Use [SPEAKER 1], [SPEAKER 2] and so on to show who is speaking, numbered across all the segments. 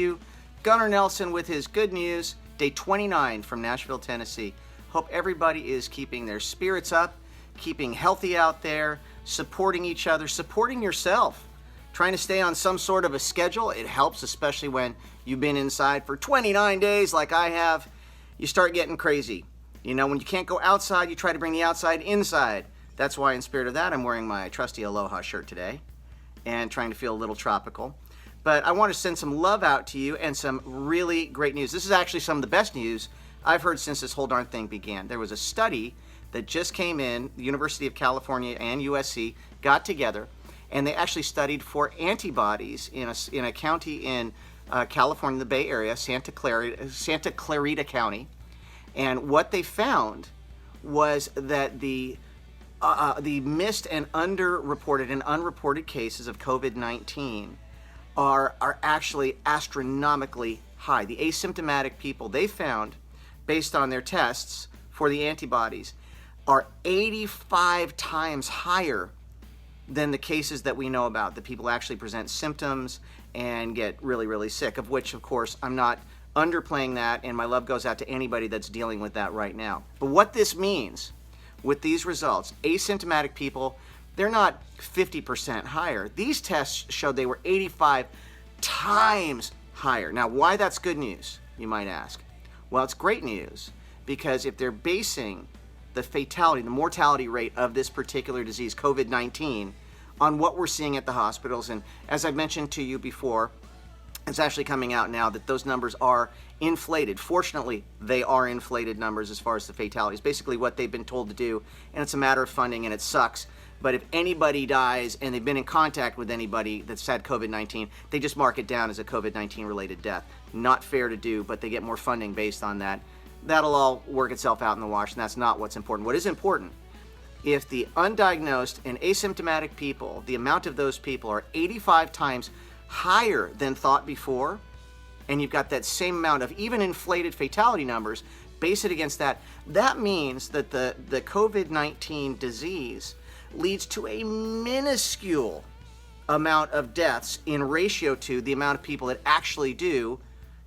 [SPEAKER 1] you. Gunnar Nelson with his good news, day 29 from Nashville, Tennessee. Hope everybody is keeping their spirits up, keeping healthy out there, supporting each other, supporting yourself. Trying to stay on some sort of a schedule. It helps, especially when you've been inside for 29 days like I have. You start getting crazy. You know, when you can't go outside, you try to bring the outside inside. That's why, in spirit of that, I'm wearing my trusty Aloha shirt today and trying to feel a little tropical. But I want to send some love out to you and some really great news. This is actually some of the best news I've heard since this whole darn thing began. There was a study that just came in, the University of California and USC got together, and they actually studied for antibodies in a county in California, the Bay Area, Santa Clarita County. And what they found was that the missed and underreported and unreported cases of COVID-19 are actually astronomically high. The asymptomatic people they found, based on their tests for the antibodies, are 85 times higher than the cases that we know about, that people actually present symptoms and get really, really sick, of which, of course, I'm not underplaying that, and my love goes out to anybody that's dealing with that right now. But what this means with these results, asymptomatic people, they're not 50% higher. These tests showed they were 85 times higher. Now, why that's good news, you might ask? Well, it's great news because if they're basing the fatality, the mortality rate of this particular disease, COVID-19, on what we're seeing at the hospitals, and as I mentioned to you before, it's actually coming out now that those numbers are inflated. Fortunately, they are inflated numbers as far as the fatalities. Basically what they've been told to do, and it's a matter of funding, and it sucks. But if anybody dies and they've been in contact with anybody that's had COVID-19, they just mark it down as a COVID-19 related death. Not fair to do, but they get more funding based on that. That'll all work itself out in the wash, and that's not what's important. What is important, if the undiagnosed and asymptomatic people, the amount of those people are 85 times higher than thought before, and you've got that same amount of even inflated fatality numbers, base it against that, that means that the COVID-19 disease leads to a minuscule amount of deaths in ratio to the amount of people that actually do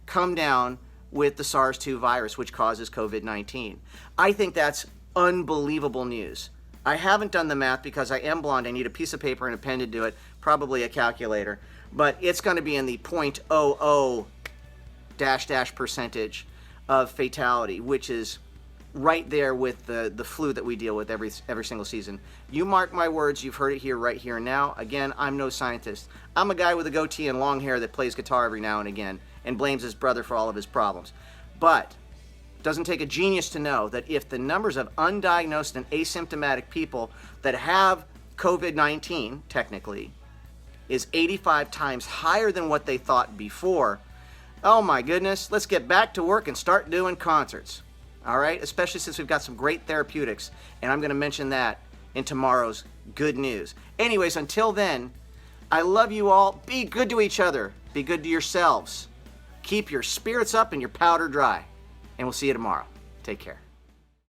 [SPEAKER 1] come down with the SARS-2 virus, which causes COVID-19. I think that's unbelievable news. I haven't done the math because I am blonde. I need a piece of paper and a pen to do it, probably a calculator. But it's going to be in the 0.00 percentage of fatality, which is right there with the flu that we deal with every single season. You mark my words, you've heard it here, right here and now. Again, I'm no scientist. I'm a guy with a goatee and long hair that plays guitar every now and again and blames his brother for all of his problems. But it doesn't take a genius to know that if the numbers of undiagnosed and asymptomatic people that have COVID-19, technically, is 85 times higher than what they thought before, oh my goodness, let's get back to work and start doing concerts. All right, especially since we've got some great therapeutics, and I'm going to mention that in tomorrow's good news. Anyways, until then, I love you all. Be good to each other. Be good to yourselves. Keep your spirits up and your powder dry. And we'll see you tomorrow. Take care.